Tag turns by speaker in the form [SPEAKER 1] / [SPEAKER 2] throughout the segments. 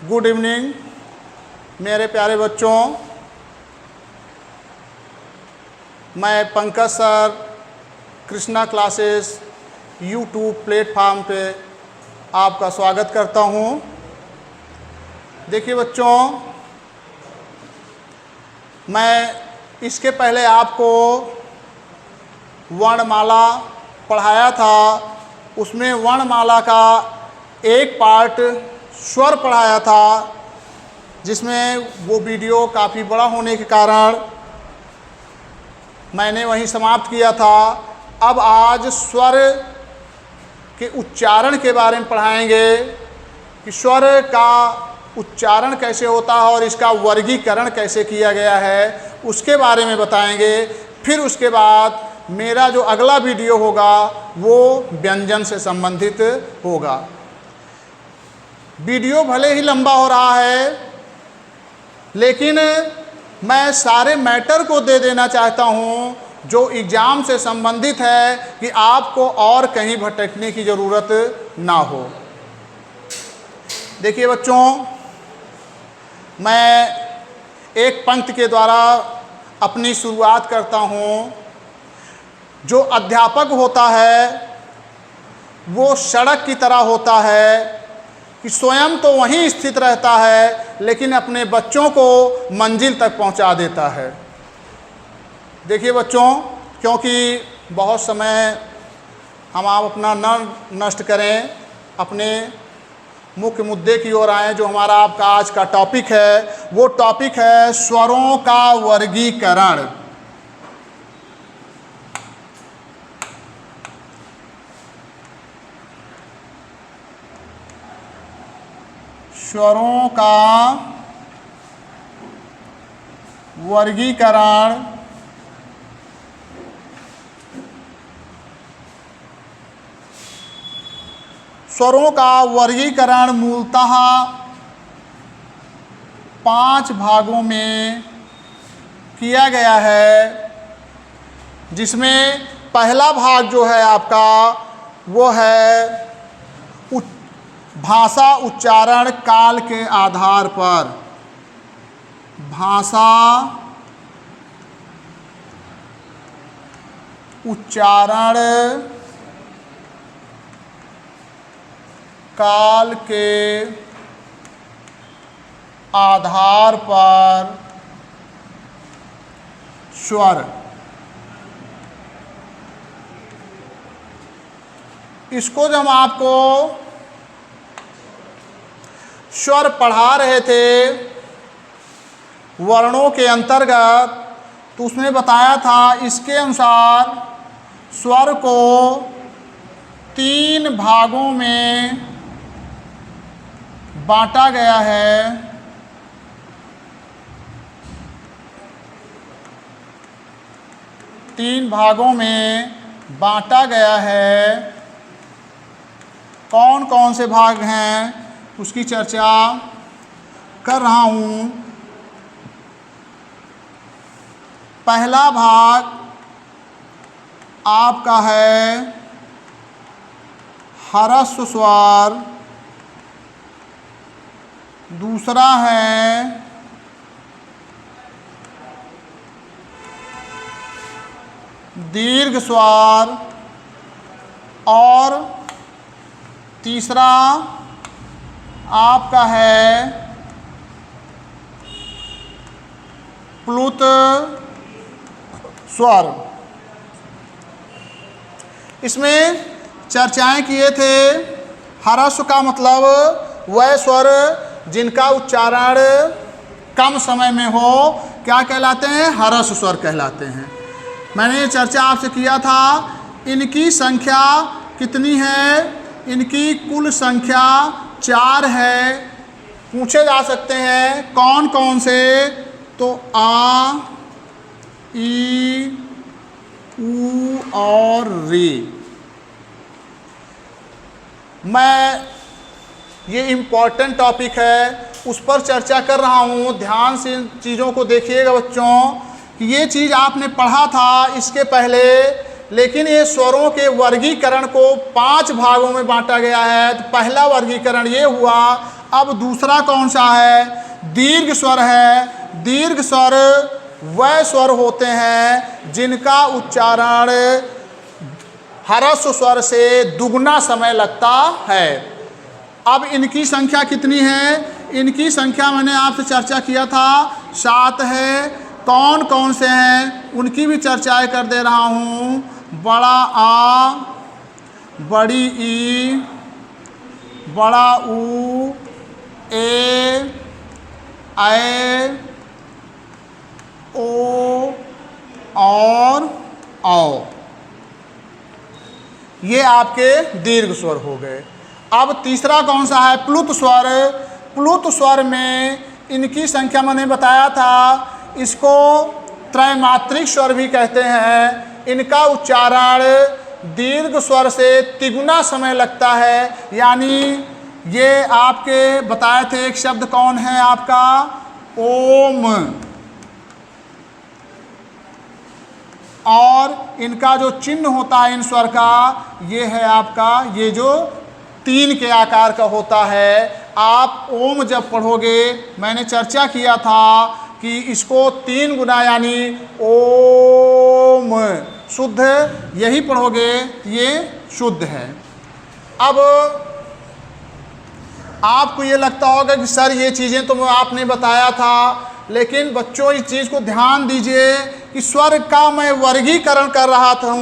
[SPEAKER 1] Good evening मेरे प्यारे बच्चों। मैं Pankaj sir Krishna classes YouTube platform पे आपका स्वागत करता हूँ। देखिए बच्चों, मैं इसके पहले आपको वर्णमाला पढ़ाया था। उसमें वर्णमाला का एक पार्ट स्वर पढ़ाया था, जिसमें वो वीडियो काफ़ी बड़ा होने के कारण मैंने वहीं समाप्त किया था। अब आज स्वर के उच्चारण के बारे में पढ़ाएंगे कि स्वर का उच्चारण कैसे होता है और इसका वर्गीकरण कैसे किया गया है, उसके बारे में बताएंगे। फिर उसके बाद मेरा जो अगला वीडियो होगा वो व्यंजन से संबंधित होगा। वीडियो भले ही लंबा हो रहा है, लेकिन मैं सारे मैटर को दे देना चाहता हूँ जो एग्ज़ाम से संबंधित है, कि आपको और कहीं भटकने की ज़रूरत ना हो। देखिए बच्चों, मैं एक पंक्ति के द्वारा अपनी शुरुआत करता हूँ। जो अध्यापक होता है वो सड़क की तरह होता है कि स्वयं तो वहीं स्थित रहता है, लेकिन अपने बच्चों को मंजिल तक पहुंचा देता है। देखिए बच्चों, क्योंकि बहुत समय हम आप अपना न नष्ट करें, अपने मुख्य मुद्दे की ओर आएँ। जो हमारा आपका आज का टॉपिक है वो टॉपिक है स्वरों का वर्गीकरण। स्वरों का वर्गीकरण स्वरों का वर्गीकरण मूलतः 5 भागों में किया गया है, जिसमें पहला भाग जो है आपका वो है भाषा उच्चारण काल के आधार पर। भाषा उच्चारण काल के आधार पर स्वर। इसको जब हम आपको स्वर पढ़ा रहे थे वर्णों के अंतर्गत, तो उसमें बताया था इसके अनुसार स्वर को 3 भागों में बांटा गया है। तीन भागों में बांटा गया है। कौन कौन से भाग हैं उसकी चर्चा कर रहा हूँ। पहला भाग आपका है ह्रस्व स्वर, दूसरा है दीर्घ स्वर और तीसरा आपका है प्लुत स्वर। इसमें चर्चाएं किए थे। ह्रस्व का मतलब वह स्वर जिनका उच्चारण कम समय में हो, क्या कहलाते हैं? ह्रस्व स्वर कहलाते हैं। मैंने ये चर्चा आपसे किया था। इनकी संख्या कितनी है? इनकी कुल संख्या 4 है। पूछे जा सकते हैं कौन कौन से, तो आ, ई, ऊ और री। मैं ये इम्पॉर्टेंट टॉपिक है, उस पर चर्चा कर रहा हूँ। ध्यान से इन चीज़ों को देखिएगा बच्चों, कि ये चीज़ आपने पढ़ा था इसके पहले, लेकिन ये स्वरों के वर्गीकरण को 5 भागों में बांटा गया है। तो पहला वर्गीकरण ये हुआ अब दूसरा कौन सा है? दीर्घ स्वर है। दीर्घ स्वर वह स्वर होते हैं जिनका उच्चारण ह्रस्व स्वर से दुगना समय लगता है। अब इनकी संख्या कितनी है? इनकी संख्या मैंने आपसे चर्चा किया था 7 है। कौन कौन से हैं उनकी भी चर्चाएं कर दे रहा हूँ। बड़ा आ, बड़ी ई, बड़ा ऊ, ए, ओ और औ। ये आपके दीर्घ स्वर हो गए। अब तीसरा कौन सा है? प्लुत स्वर। प्लुत स्वर में इनकी संख्या मैंने बताया था, इसको त्रैमात्रिक स्वर भी कहते हैं। इनका उच्चारण दीर्घ स्वर से तिगुना समय लगता है। यानी ये आपके बताए थे एक शब्द कौन है आपका? ओम। और इनका जो चिन्ह होता है इन स्वर का, ये है आपका, ये जो 3 के आकार का होता है। आप ओम जब पढ़ोगे, मैंने चर्चा किया था कि इसको 3 गुना यानी ओम शुद्ध यही पढ़ोगे, ये शुद्ध है। अब आपको ये लगता होगा कि सर ये चीज़ें तो आपने बताया था, लेकिन बच्चों इस चीज़ को ध्यान दीजिए कि स्वर का मैं वर्गीकरण कर रहा था।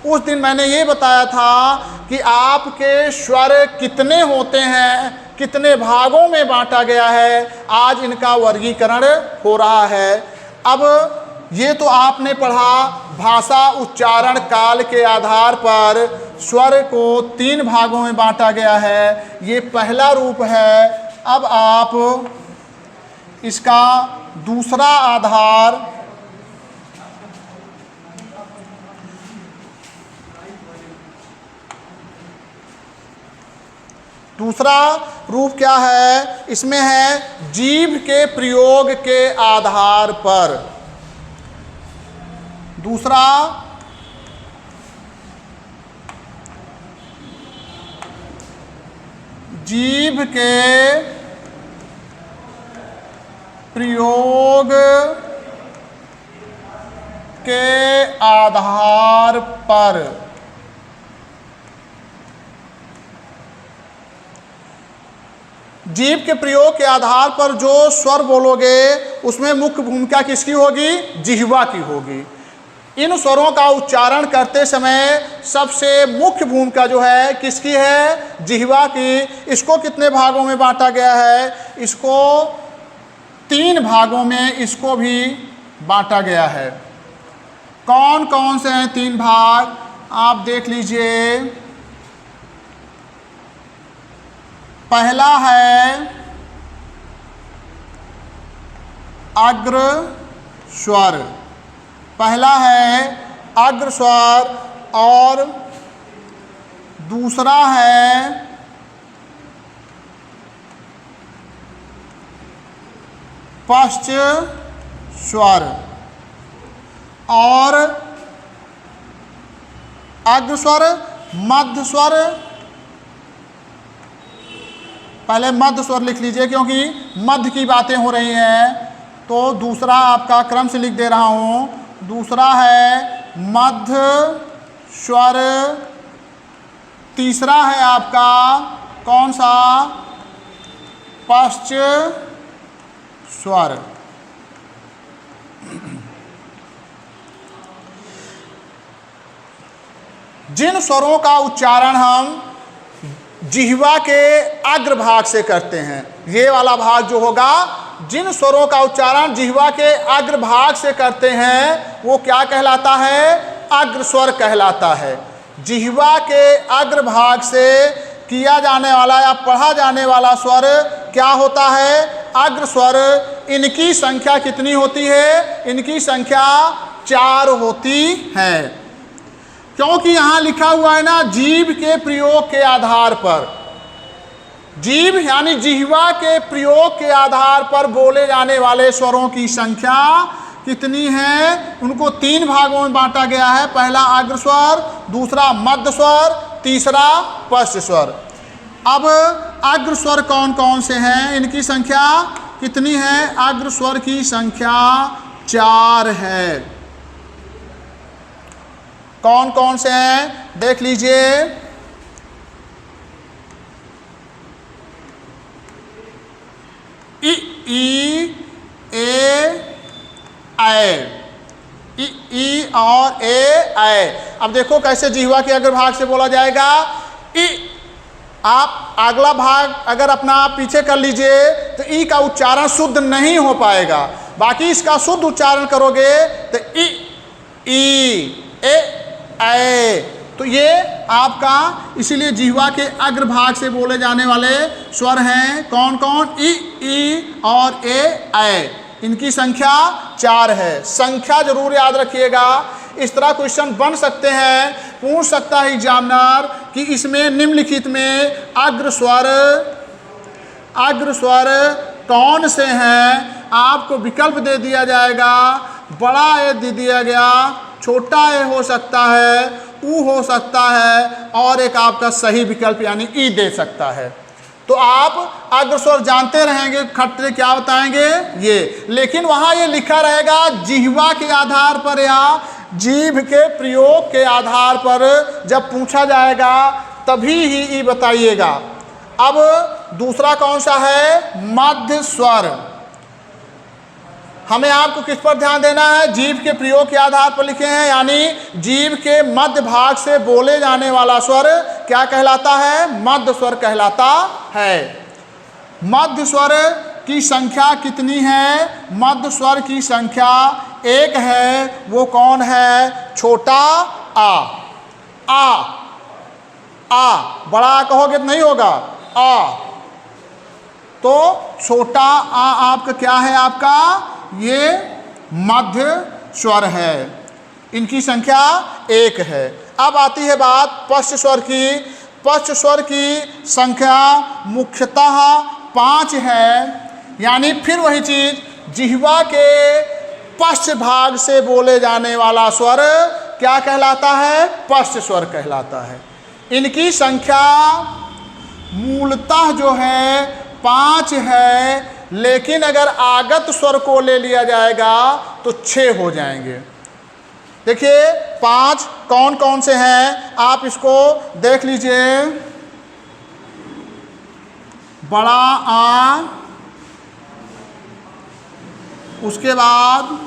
[SPEAKER 1] उस दिन मैंने ये बताया था कि आपके स्वर कितने होते हैं, कितने भागों में बांटा गया है। आज इनका वर्गीकरण हो रहा है। अब ये तो आपने पढ़ा भाषा उच्चारण काल के आधार पर स्वर को 3 भागों में बांटा गया है। ये पहला रूप है। अब आप इसका दूसरा आधार, दूसरा रूप क्या है? इसमें है जीभ के प्रयोग के आधार पर। दूसरा जीभ के प्रयोग के आधार पर। जीभ के प्रयोग के आधार पर जो स्वर बोलोगे उसमें मुख्य भूमिका किसकी होगी? जिह्वा की होगी। इन स्वरों का उच्चारण करते समय सबसे मुख्य भूमिका जो है किसकी है? जिह्वा की। इसको कितने भागों में बांटा गया है? इसको 3 भागों में इसको भी बांटा गया है। कौन कौन से हैं 3 भाग? आप देख लीजिए। पहला है अग्र स्वर। पहला है अग्र स्वर और दूसरा है पश्च स्वर। और अग्र स्वर, मध्य स्वर। पहले मध्य स्वर लिख लीजिए क्योंकि मध्य की बातें हो रही हैं, तो दूसरा आपका क्रम से लिख दे रहा हूँ। दूसरा है मध्य स्वर। तीसरा है आपका कौन सा? पश्च स्वर। जिन स्वरों का उच्चारण हम जिह्वा के अग्रभाग से करते हैं, ये वाला भाग जो होगा, जिन स्वरों का उच्चारण जिह्वा के अग्रभाग से करते हैं वो क्या कहलाता है? अग्र स्वर कहलाता है। जिह्वा के अग्रभाग से किया जाने वाला या पढ़ा जाने वाला स्वर क्या होता है? अग्र स्वर। इनकी संख्या कितनी होती है? इनकी संख्या 4 होती है। क्योंकि यहाँ लिखा हुआ है ना, जीभ के प्रयोग के आधार पर। जीभ यानी जिह्वा के प्रयोग के आधार पर बोले जाने वाले स्वरों की संख्या कितनी है? उनको 3 भागों में बांटा गया है। पहला अग्र स्वर, दूसरा मध्य स्वर, तीसरा पश्च स्वर। अब अग्र स्वर कौन कौन से हैं, इनकी संख्या कितनी है? अग्र स्वर की संख्या 4 है। कौन कौन से हैं देख लीजिए। इ, ई, ए, ऐ। ई और ए, ऐ। अब देखो कैसे जिह्वा के अग्रभाग से बोला जाएगा। ई, आप अगला भाग अगर अपना पीछे कर लीजिए तो ई का उच्चारण शुद्ध नहीं हो पाएगा। बाकी इसका शुद्ध उच्चारण करोगे तो ई, ए, ऐ। तो ये आपका इसीलिए जिह्वा के अग्रभाग से बोले जाने वाले स्वर हैं। कौन कौन? ई और ए, ऐ। इनकी संख्या 4 है। संख्या जरूर याद रखिएगा। इस तरह क्वेश्चन बन सकते हैं, पूछ सकता है एग्जामिनर कि इसमें निम्नलिखित में अग्र स्वर कौन से हैं। आपको विकल्प दे दिया जाएगा। बड़ा ए दे दिया गया, छोटा ए हो सकता है, ऊ हो सकता है, और एक आपका सही विकल्प यानी ई दे सकता है। तो आप अग्र स्वर जानते रहेंगे, खट्टे क्या बताएंगे ये, लेकिन वहाँ ये लिखा रहेगा जिह्वा के आधार पर या जीभ के प्रयोग के आधार पर जब पूछा जाएगा तभी ही ई बताइएगा। अब दूसरा कौन सा है? मध्य स्वर। हमें आपको किस पर ध्यान देना है? जीभ के प्रयोग के आधार पर लिखे हैं, यानी जीभ के मध्य भाग से बोले जाने वाला स्वर क्या कहलाता है? मध्य स्वर कहलाता है। मध्य स्वर की संख्या कितनी है? मध्य स्वर की संख्या 1 है। वो कौन है? छोटा आ। बड़ा आ कहोगे तो नहीं होगा, आ। तो छोटा आ आपका क्या है? आपका ये मध्य स्वर है। इनकी संख्या 1 है। अब आती है बात पश्च स्वर की। पश्च स्वर की संख्या मुख्यतः 5 है। यानी फिर वही चीज, जिह्वा के पश्च भाग से बोले जाने वाला स्वर क्या कहलाता है? पश्च स्वर कहलाता है। इनकी संख्या मूलतः जो है 5 है, लेकिन अगर आगत स्वर को ले लिया जाएगा तो 6 हो जाएंगे। देखिए 5 कौन कौन से हैं, आप इसको देख लीजिए। बड़ा आ, उसके बाद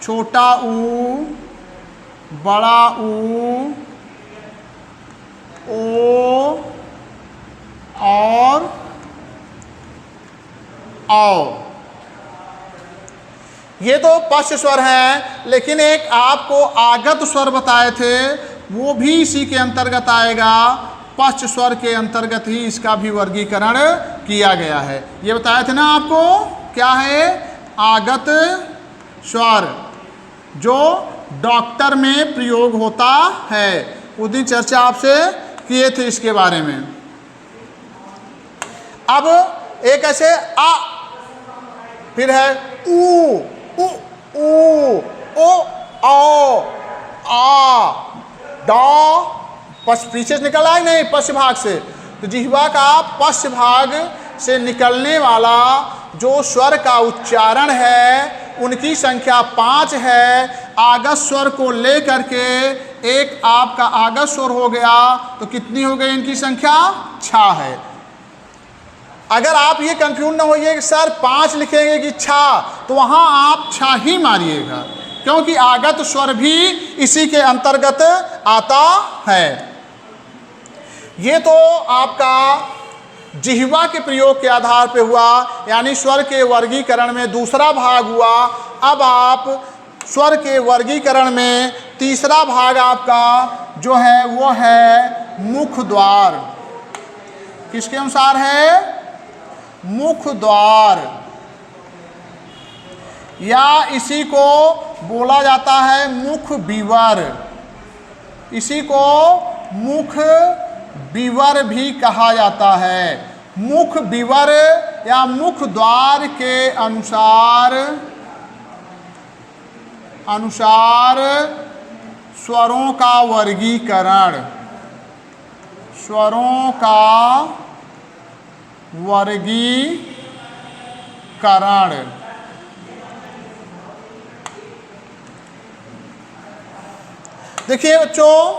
[SPEAKER 1] छोटा ऊ, बड़ा ऊ, ओ और आओ। ये तो पश्च स्वर हैं, लेकिन एक आपको आगत स्वर बताए थे, वो भी इसी के अंतर्गत आएगा। पश्च स्वर के अंतर्गत ही इसका भी वर्गीकरण किया गया है। ये बताए थे ना आपको, क्या है? आगत स्वर, जो डॉक्टर में प्रयोग होता है। उस दिन चर्चा आपसे किए थे इसके बारे में। अब एक ऐसे आ, फिर है ऊ, उ, ऊ, ओ, औ, आ, डॉ। पश्च पीछे से निकल आए नहीं, पश्च भाग से। तो जिह्वा का पश्च भाग से निकलने वाला जो स्वर का उच्चारण है उनकी संख्या 5 है। आगत स्वर को लेकर के एक आपका आगत स्वर हो गया, तो कितनी हो गई इनकी संख्या? 6 है। अगर आप ये कंफ्यूज ना होइए कि सर 5 लिखेंगे कि 6, तो वहाँ आप 6 ही मारिएगा, क्योंकि आगत स्वर भी इसी के अंतर्गत आता है। ये तो आपका जिह्वा के प्रयोग के आधार पे हुआ, यानी स्वर के वर्गीकरण में दूसरा भाग हुआ। अब आप स्वर के वर्गीकरण में तीसरा भाग आपका जो है वो है मुख द्वार। किसके अनुसार है? मुख द्वार, या इसी को बोला जाता है मुख विवर। इसी को मुख विवर भी कहा जाता है। मुख विवर या मुख द्वार के अनुसार स्वरों का वर्गीकरण, स्वरों का वर्गीकरण। देखिए बच्चों,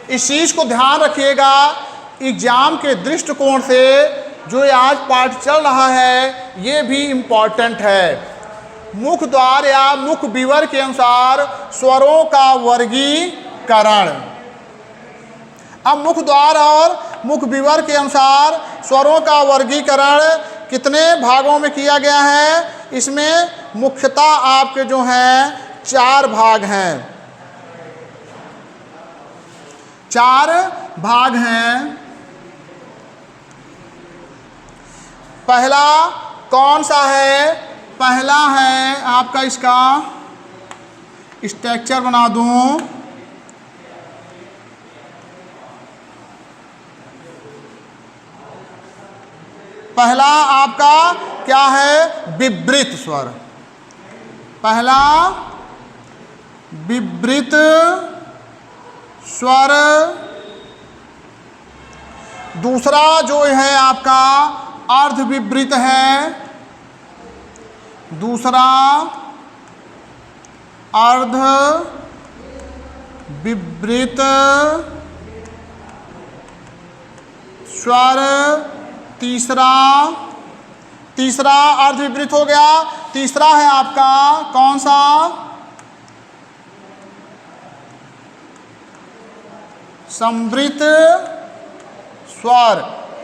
[SPEAKER 1] इस चीज़ को ध्यान रखिएगा, एग्जाम के दृष्टिकोण से जो ये आज पाठ चल रहा है ये भी इम्पॉर्टेंट है। मुख द्वार या मुख विवर के अनुसार स्वरों का वर्गीकरण। अब मुख द्वार और मुख विवर के अनुसार स्वरों का वर्गीकरण कितने भागों में किया गया है? इसमें मुख्यतः आपके जो हैं 4 भाग हैं। 4 भाग हैं। पहला कौन सा है? पहला है आपका, इसका स्ट्रक्चर बना दूं, पहला आपका क्या है? विवृत स्वर। पहला विवृत स्वर। दूसरा जो है आपका अर्ध विवृत है। दूसरा अर्ध विवृत स्वर। तीसरा अर्ध विवृत हो गया। तीसरा है आपका कौन सा? संवृत स्वर।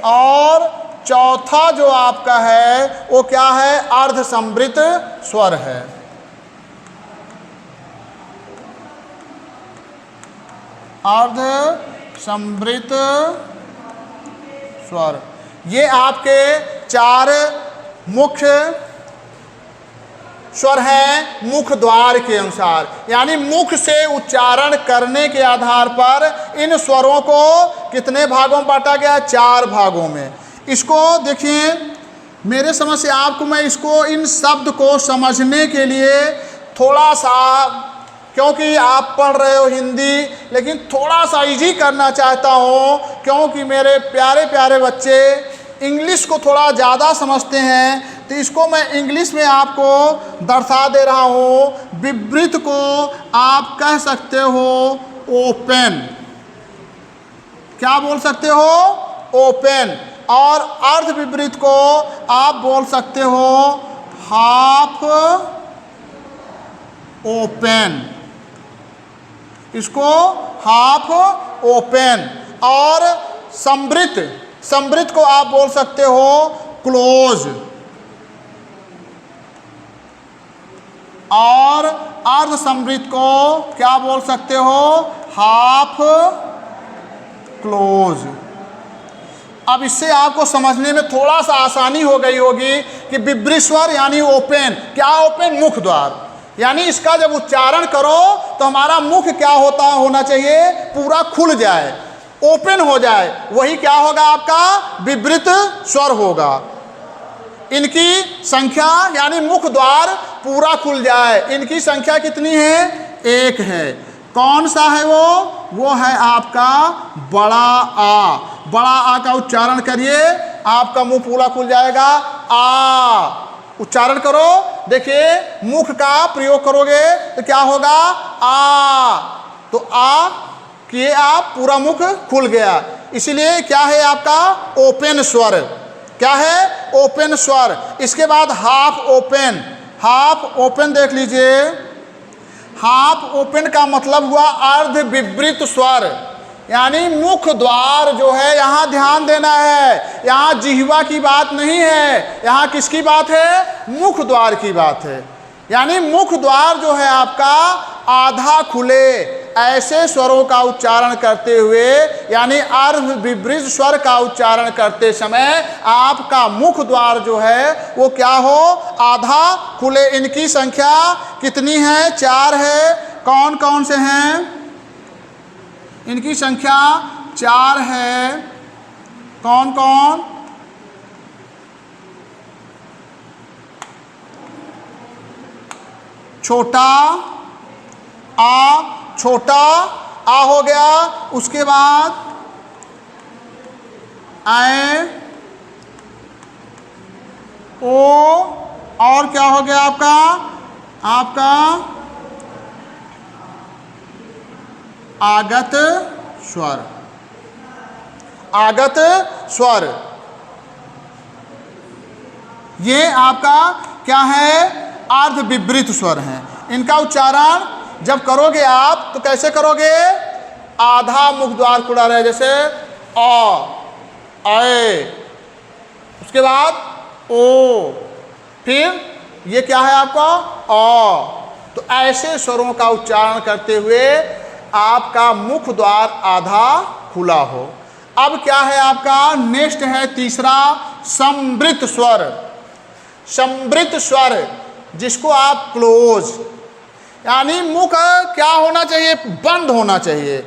[SPEAKER 1] और चौथा जो आपका है वो क्या है? अर्ध संवृत स्वर है। अर्ध संवृत स्वर। ये आपके 4 मुख्य स्वर हैं मुख द्वार के अनुसार, यानी मुख से उच्चारण करने के आधार पर इन स्वरों को कितने भागों में बांटा गया? 4 भागों में। इसको देखिए, मेरे समझ से आपको मैं इसको इन शब्द को समझने के लिए थोड़ा सा, क्योंकि आप पढ़ रहे हो हिंदी, लेकिन थोड़ा सा इजी करना चाहता हूँ, क्योंकि मेरे प्यारे प्यारे बच्चे इंग्लिश को थोड़ा ज़्यादा समझते हैं, तो इसको मैं इंग्लिश में आपको दर्शा दे रहा हूँ। विवृत को आप कह सकते हो ओपन। क्या बोल सकते हो? ओपन। और अर्ध विवृत को आप बोल सकते हो हाफ ओपन। इसको हाफ ओपन। और संवृत को आप बोल सकते हो क्लोज। और अर्ध संवृत को क्या बोल सकते हो? Half close. अब इससे आपको समझने में थोड़ा सा आसानी हो गई होगी कि विवृत स्वर यानी ओपन। क्या ओपन? मुख द्वार। यानी इसका जब उच्चारण करो तो हमारा मुख क्या होना चाहिए? पूरा खुल जाए, ओपन हो जाए। वही क्या होगा? आपका विवृत स्वर होगा। इनकी संख्या यानी मुख द्वार पूरा खुल जाए। इनकी संख्या कितनी है? 1 है। कौन सा है वो? वो है आपका बड़ा आ। बड़ा आ का उच्चारण करिए, आपका मुंह पूरा खुल जाएगा। आ उच्चारण करो, देखिए मुख का प्रयोग करोगे तो क्या होगा? आ। तो आ किए आप, पूरा मुख खुल गया। इसलिए क्या है आपका? ओपन स्वर। क्या है? ओपन स्वर। इसके बाद हाफ ओपन। हाफ ओपन देख लीजिए। हाफ ओपन का मतलब हुआ अर्ध विवृत स्वर, यानी मुख द्वार जो है, यहाँ ध्यान देना है, यहाँ जिह्वा की बात नहीं है, यहाँ किसकी बात है? मुख द्वार की बात है। यानी मुख द्वार जो है आपका आधा खुले, ऐसे स्वरों का उच्चारण करते हुए, यानी अर्ध विवृत स्वर का उच्चारण करते समय आपका मुख द्वार जो है वो क्या हो? आधा खुले। इनकी संख्या कितनी है? 4 है। कौन कौन से हैं? इनकी संख्या 4 है। कौन कौन? छोटा आ, छोटा आ हो गया। उसके बाद ऐ, और क्या हो गया आपका आगत स्वर। आगत स्वर ये आपका क्या है? अर्ध विवृत स्वर है। इनका उच्चारण जब करोगे आप तो कैसे करोगे? आधा मुख द्वार खुला रहे, जैसे अ, ए, उसके बाद ओ, फिर ये क्या है आपका अ। तो ऐसे स्वरों का उच्चारण करते हुए आपका मुख द्वार आधा खुला हो। अब क्या है आपका नेक्स्ट है तीसरा संवृत स्वर। संवृत स्वर जिसको आप क्लोज, यानी मुख क्या होना चाहिए? बंद होना चाहिए।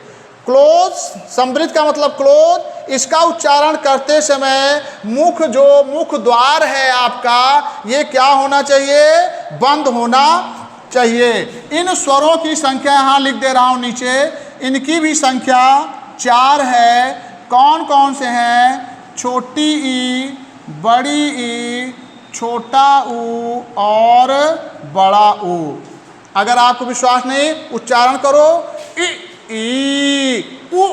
[SPEAKER 1] क्लोज, संवृत का मतलब क्लोज। इसका उच्चारण करते समय मुख, जो मुख द्वार है आपका, ये क्या होना चाहिए? बंद होना चाहिए। इन स्वरों की संख्या यहाँ लिख दे रहा हूँ नीचे। इनकी भी संख्या 4 है। कौन कौन से हैं? छोटी ई, बड़ी ई, छोटा ऊ और बड़ा ऊ। अगर आपको विश्वास नहीं, उच्चारण करो इ, ई, उ,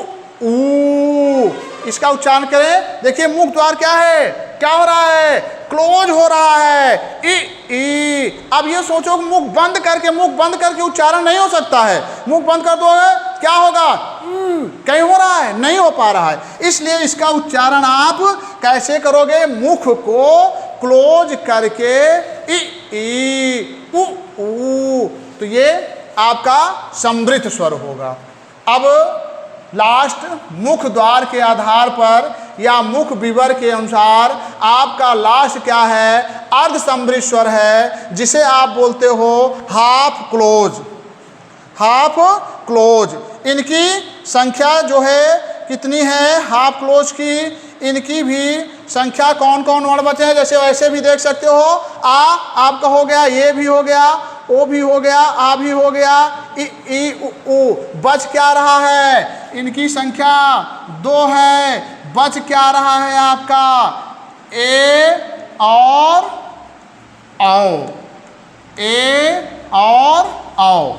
[SPEAKER 1] ऊ। इसका उच्चारण करें। देखिए मुख द्वार क्या है? क्या हो रहा है? क्लोज हो रहा है। इ, ई। अब ये सोचो कि मुख बंद करके उच्चारण नहीं हो सकता है। मुख बंद कर दोगे क्या होगा? कहीं हो रहा है? नहीं हो पा रहा है। इसलिए इसका उच्चारण आप कैसे करोगे? मुख को क्लोज करके इ, ई, उ, ऊ। तो ये आपका संवृत स्वर होगा। अब लास्ट मुख द्वार के आधार पर या मुख विवर के अनुसार आपका लास्ट क्या है? अर्ध संवृत स्वर है, जिसे आप बोलते हो हाफ क्लोज। Half close. इनकी संख्या जो है कितनी है? हाफ क्लोज की इनकी भी संख्या कौन कौन वर्ण बचे हैं? जैसे वैसे भी देख सकते हो। आ आपका हो गया, ये भी हो गया, ओ भी हो गया, आ भी हो गया, इ, ई, उ। बच क्या रहा है? इनकी संख्या 2 है। बच क्या रहा है आपका? ए और औ। ए और औ।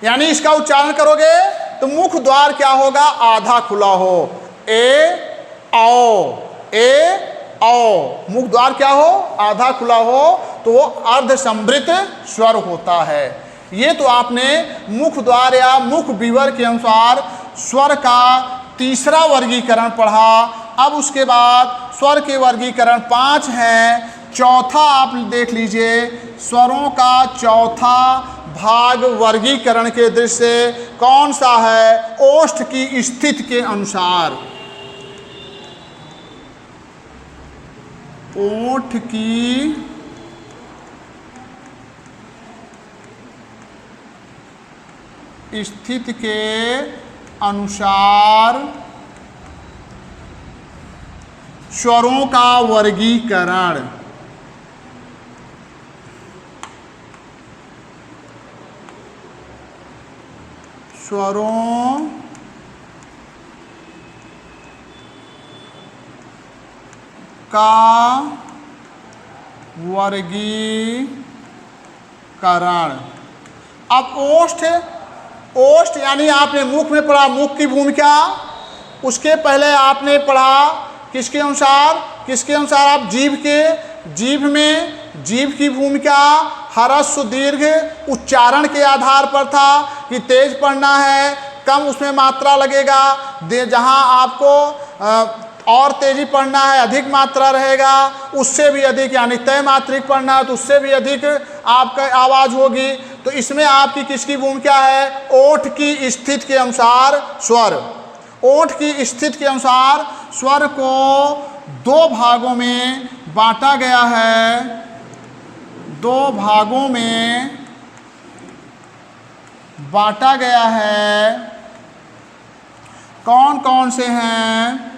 [SPEAKER 1] यानी इसका उच्चारण करोगे तो मुख द्वार क्या होगा? आधा खुला हो। ए औ, ए औ। मुख द्वार क्या हो? आधा खुला हो, तो वो अर्ध संवृत स्वर होता है। ये तो आपने मुख द्वार या मुख विवर के अनुसार स्वर का तीसरा वर्गीकरण पढ़ा। अब उसके बाद स्वर के वर्गीकरण 5 हैं। चौथा आप देख लीजिए। स्वरों का चौथा भाग वर्गीकरण के दृष्टि से कौन सा है? ओष्ठ की स्थिति के अनुसार। ओठ की स्थिति के अनुसार स्वरों का वर्गीकरण। स्वरों का वर्गीकरण। अब ओष्ठ, ओष्ठ यानी आपने मुख में पढ़ा मुख की भूमिका। उसके पहले आपने पढ़ा किसके अनुसार? किसके अनुसार? आप जीभ के, जीभ में जीभ की भूमिका ह्रस्व दीर्घ उच्चारण के आधार पर था कि तेज पढ़ना है, कम उसमें मात्रा लगेगा। जहाँ आपको और तेजी पढ़ना है, अधिक मात्रा रहेगा। उससे भी अधिक यानी तय मात्रिक पढ़ना है तो उससे भी अधिक आपका आवाज़ होगी। तो इसमें आपकी किसकी भूमिका है? ओठ की स्थिति के अनुसार स्वर। ओठ की स्थिति के अनुसार स्वर को 2 भागों में बांटा गया है। 2 भागों में बांटा गया है। कौन कौन से हैं?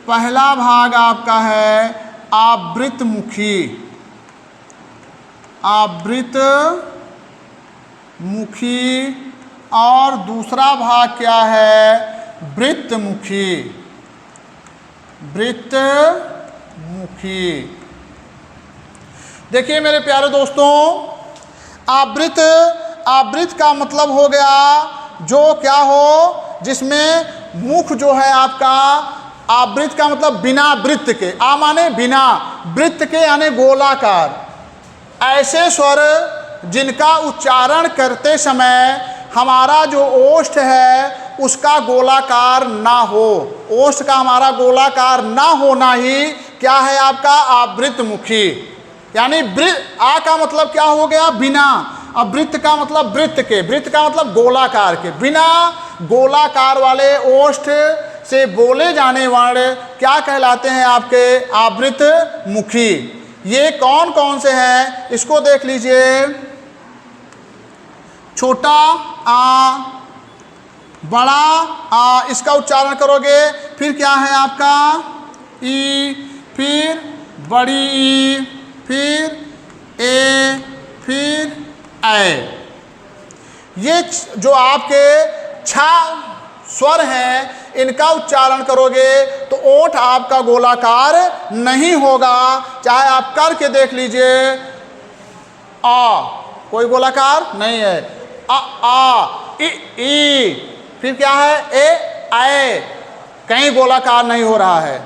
[SPEAKER 1] पहला भाग आपका है आवृत मुखी। आवृत मुखी। और दूसरा भाग क्या है? वृत्त मुखी। वृत्त मुखी। देखिए मेरे प्यारे दोस्तों, आवृत, आवृत का मतलब हो गया जो क्या हो, जिसमें मुख जो है आपका, आवृत का मतलब बिना वृत्त के, आ माने बिना, वृत्त के यानी गोलाकार, ऐसे स्वर जिनका उच्चारण करते समय हमारा जो ओष्ठ है उसका गोलाकार ना हो, ओष्ठ का हमारा गोलाकार ना होना ही क्या है आपका आवृत मुखी। यानी आ का मतलब क्या हो गया, बिना, अब वृत्त का मतलब वृत्त के, वृत्त का मतलब गोलाकार के, बिना गोलाकार वाले ओष्ठ से बोले जाने वाले क्या कहलाते हैं आपके आवृत मुखी। ये कौन कौन से हैं इसको देख लीजिए। छोटा आ, बड़ा आ, इसका उच्चारण करोगे, फिर क्या है आपका ई, फिर बड़ी ई, फिर ए, फिर ऐ। ये जो आपके 6 स्वर हैं इनका उच्चारण करोगे तो ओठ आपका गोलाकार नहीं होगा, चाहे आप करके देख लीजिए। आ कोई गोलाकार नहीं है, आ ई, फिर क्या है ए ऐ, कहीं गोलाकार नहीं हो रहा है।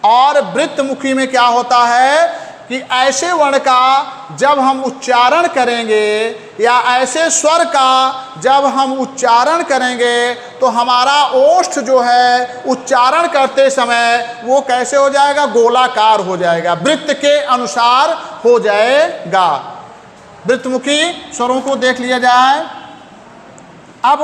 [SPEAKER 1] और वृत्त मुखी में क्या होता है कि ऐसे वर्ण का जब हम उच्चारण करेंगे या ऐसे स्वर का जब हम उच्चारण करेंगे तो हमारा ओष्ठ जो है उच्चारण करते समय वो कैसे हो जाएगा, गोलाकार हो जाएगा, वृत्त के अनुसार हो जाएगा। वृत्तमुखी स्वरों को देख लिया जाए। अब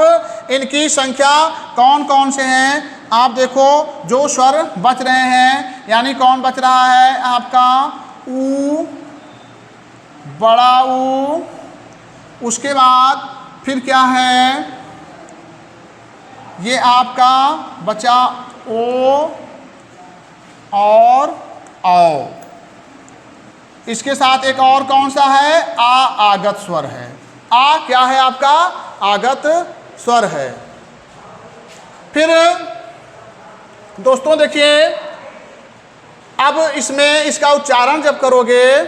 [SPEAKER 1] इनकी संख्या कौन कौन से हैं आप देखो, जो स्वर बच रहे हैं, यानी कौन बच रहा है आपका ऊ, बड़ा ऊ, उसके बाद फिर क्या है ये आपका बचा ओ और औ। इसके साथ एक और कौन सा है, आ आगत स्वर है। आ क्या है आपका आगत स्वर है। फिर दोस्तों देखिए, अब इसमें इसका उच्चारण जब करोगे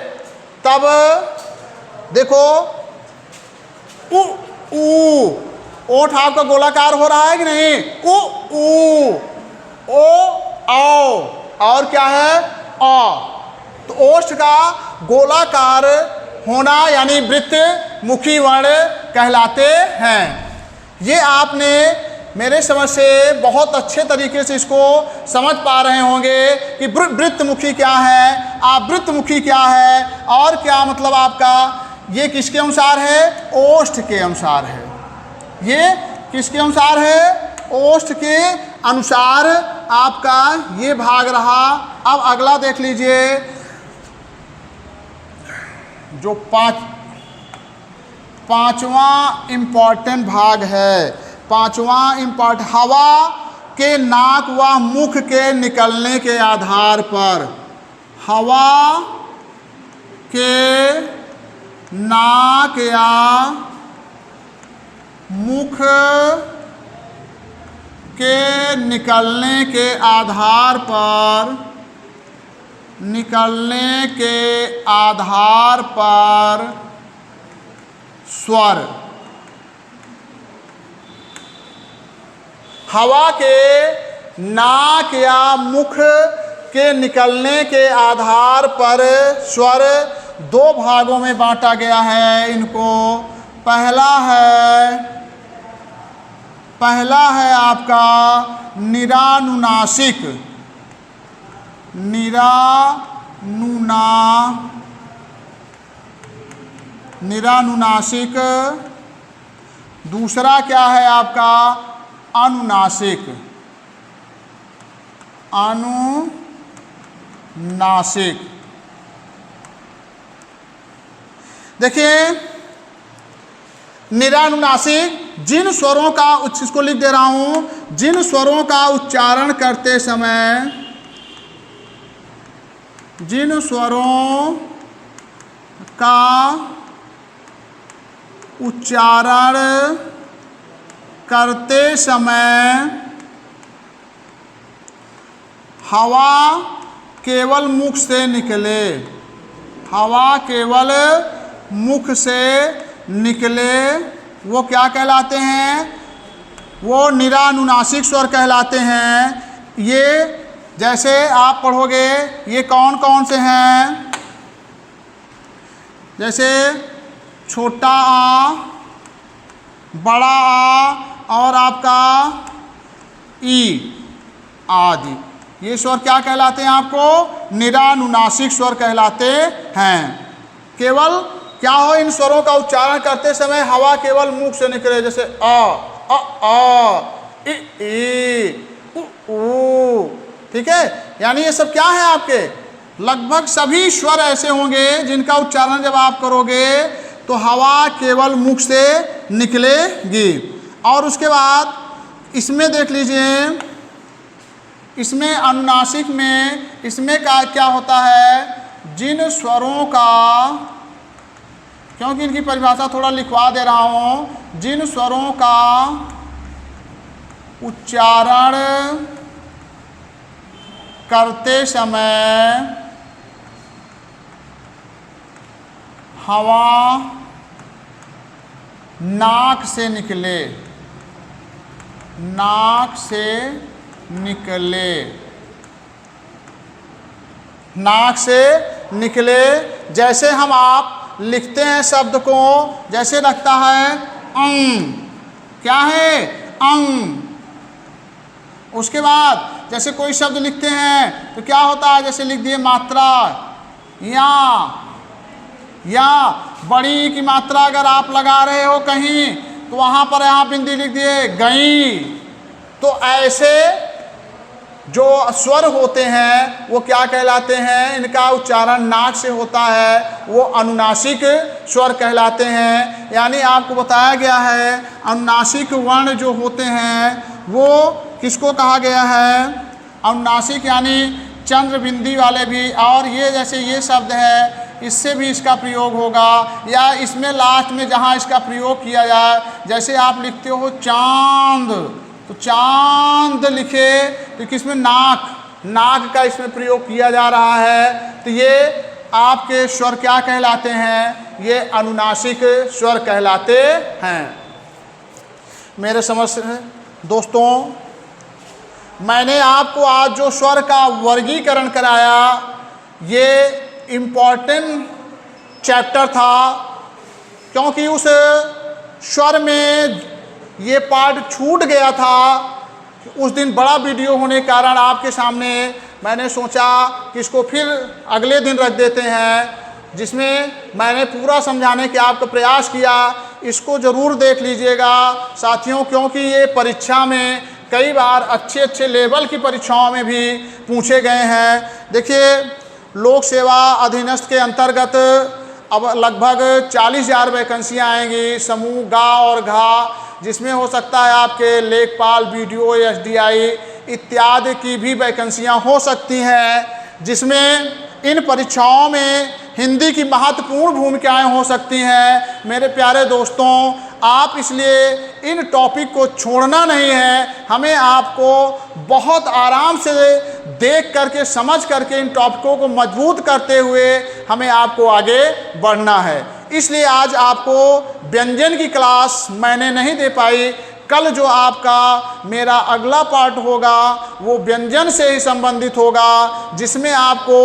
[SPEAKER 1] तब देखो उ ऊ, ओठ आपका गोलाकार हो रहा है कि नहीं, उ ऊ, ओ औ, और क्या है आ। तो ओष्ठ का गोलाकार होना यानी वृत्त मुखी वर्ण कहलाते हैं। ये आपने मेरे समझ से बहुत अच्छे तरीके से इसको समझ पा रहे होंगे कि वृत्त मुखी क्या है, आवृत्त मुखी क्या है, और क्या मतलब आपका ये किसके अनुसार है, ओष्ठ के अनुसार है। ये किसके अनुसार है, ओष्ठ के अनुसार आपका ये भाग रहा। अब अगला देख लीजिए, जो पांचवा इंपॉर्टेंट भाग है, पांचवा इंपॉर्टेंट, हवा के नाक व मुख के निकलने के आधार पर, हवा के नाक या मुख के निकलने के आधार पर, निकलने के आधार पर स्वर, हवा के नाक या मुख के निकलने के आधार पर स्वर 2 भागों में बांटा गया है इनको। पहला है आपका निरानुनासिक, निरानुनासिक। दूसरा क्या है आपका अनुनासिक, अनुनासिक। देखिए निरानुनासिक जिन स्वरों का इसको लिख दे रहा हूं, जिन स्वरों का उच्चारण करते समय, जिन स्वरों का उच्चारण करते समय हवा केवल मुख से निकले, हवा केवल मुख से निकले वो क्या कहलाते हैं? वो निरानुनासिक स्वर कहलाते हैं। ये जैसे आप पढ़ोगे ये कौन कौन से हैं? जैसे छोटा आ, बड़ा आ और आपका ई आदि, ये स्वर क्या कहलाते हैं? आपको निरानुनासिक स्वर कहलाते हैं। केवल क्या हो, इन स्वरों का उच्चारण करते समय हवा केवल मुख से निकले, जैसे इ उ ऊ, ठीक है। यानी ये सब क्या है आपके? लगभग सभी स्वर ऐसे होंगे जिनका उच्चारण जब आप करोगे तो हवा केवल मुख से निकलेगी। और उसके बाद इसमें देख लीजिए, इसमें अनुनासिक में इसमें क्या होता है? जिन स्वरों का, क्योंकि इनकी परिभाषा थोड़ा लिखवा दे रहा हूँ, जिन स्वरों का उच्चारण करते समय हवा नाक से निकले, नाक से निकले, नाक से निकले। जैसे हम आप लिखते हैं शब्द को, जैसे लगता है अंग, क्या है? अंग। उसके बाद जैसे कोई शब्द लिखते हैं तो क्या होता है? जैसे लिख दिए मात्रा, या बड़ी की मात्रा अगर आप लगा रहे हो कहीं तो वहाँ पर यहाँ बिंदी लिख दिए गई। तो ऐसे जो स्वर होते हैं वो क्या कहलाते हैं? इनका उच्चारण नाक से होता है, वो अनुनासिक स्वर कहलाते हैं। यानी आपको बताया गया है अनुनासिक वर्ण जो होते हैं वो किसको कहा गया है? अनुनासिक यानी चंद्र बिंदी वाले भी। और ये जैसे ये शब्द है इससे भी इसका प्रयोग होगा, या इसमें लास्ट में जहाँ इसका प्रयोग किया जाए, जैसे आप लिखते हो चांद, तो चांद लिखे तो किसमें? नाक, नाक का इसमें प्रयोग किया जा रहा है। तो ये आपके स्वर क्या कहलाते हैं? ये अनुनासिक स्वर कहलाते हैं। मेरे समझ से दोस्तों, मैंने आपको आज जो स्वर का वर्गीकरण कराया ये इम्पॉर्टेंट चैप्टर था, क्योंकि उस स्वर में ये पार्ट छूट गया था। उस दिन बड़ा वीडियो होने के कारण आपके सामने मैंने सोचा कि इसको फिर अगले दिन रख देते हैं, जिसमें मैंने पूरा समझाने का आपका प्रयास किया। इसको ज़रूर देख लीजिएगा साथियों, क्योंकि ये परीक्षा में कई बार अच्छे अच्छे लेवल की परीक्षाओं में भी पूछे गए हैं। देखिए, लोक सेवा अधीनस्थ के अंतर्गत अब लगभग 40,000 वैकेंसियाँ आएंगी, समूह गा और घा, जिसमें हो सकता है आपके लेखपाल, BDO, SDI इत्यादि की भी वैकेंसियाँ हो सकती हैं, जिसमें इन परीक्षाओं में हिंदी की महत्वपूर्ण भूमिकाएं हो सकती हैं। मेरे प्यारे दोस्तों, आप इसलिए इन टॉपिक को छोड़ना नहीं है, हमें आपको बहुत आराम से देख करके, समझ करके इन टॉपिकों को मजबूत करते हुए हमें आपको आगे बढ़ना है। इसलिए आज आपको व्यंजन की क्लास मैंने नहीं दे पाई। कल जो आपका मेरा अगला पार्ट होगा वो व्यंजन से ही संबंधित होगा, जिसमें आपको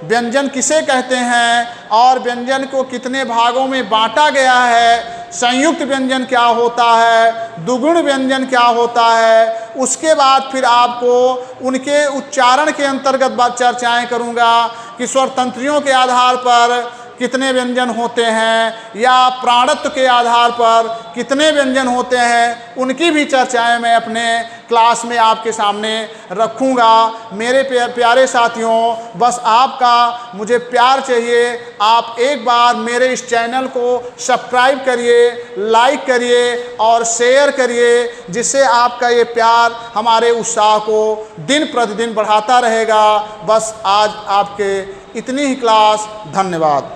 [SPEAKER 1] व्यंजन किसे कहते हैं और व्यंजन को कितने भागों में बांटा गया है, संयुक्त व्यंजन क्या होता है, दुगुण व्यंजन क्या होता है। उसके बाद फिर आपको उनके उच्चारण के अंतर्गत चर्चाएं करूंगा कि स्वर तंत्रियों के आधार पर कितने व्यंजन होते हैं या प्राणत्व के आधार पर कितने व्यंजन होते हैं, उनकी भी चर्चाएं मैं अपने क्लास में आपके सामने रखूंगा। मेरे प्यारे साथियों, बस आपका मुझे प्यार चाहिए। आप एक बार मेरे इस चैनल को सब्सक्राइब करिए, लाइक करिए और शेयर करिए, जिससे आपका ये प्यार हमारे उत्साह को दिन प्रतिदिन बढ़ाता रहेगा। बस आज आपके इतनी ही क्लास। धन्यवाद।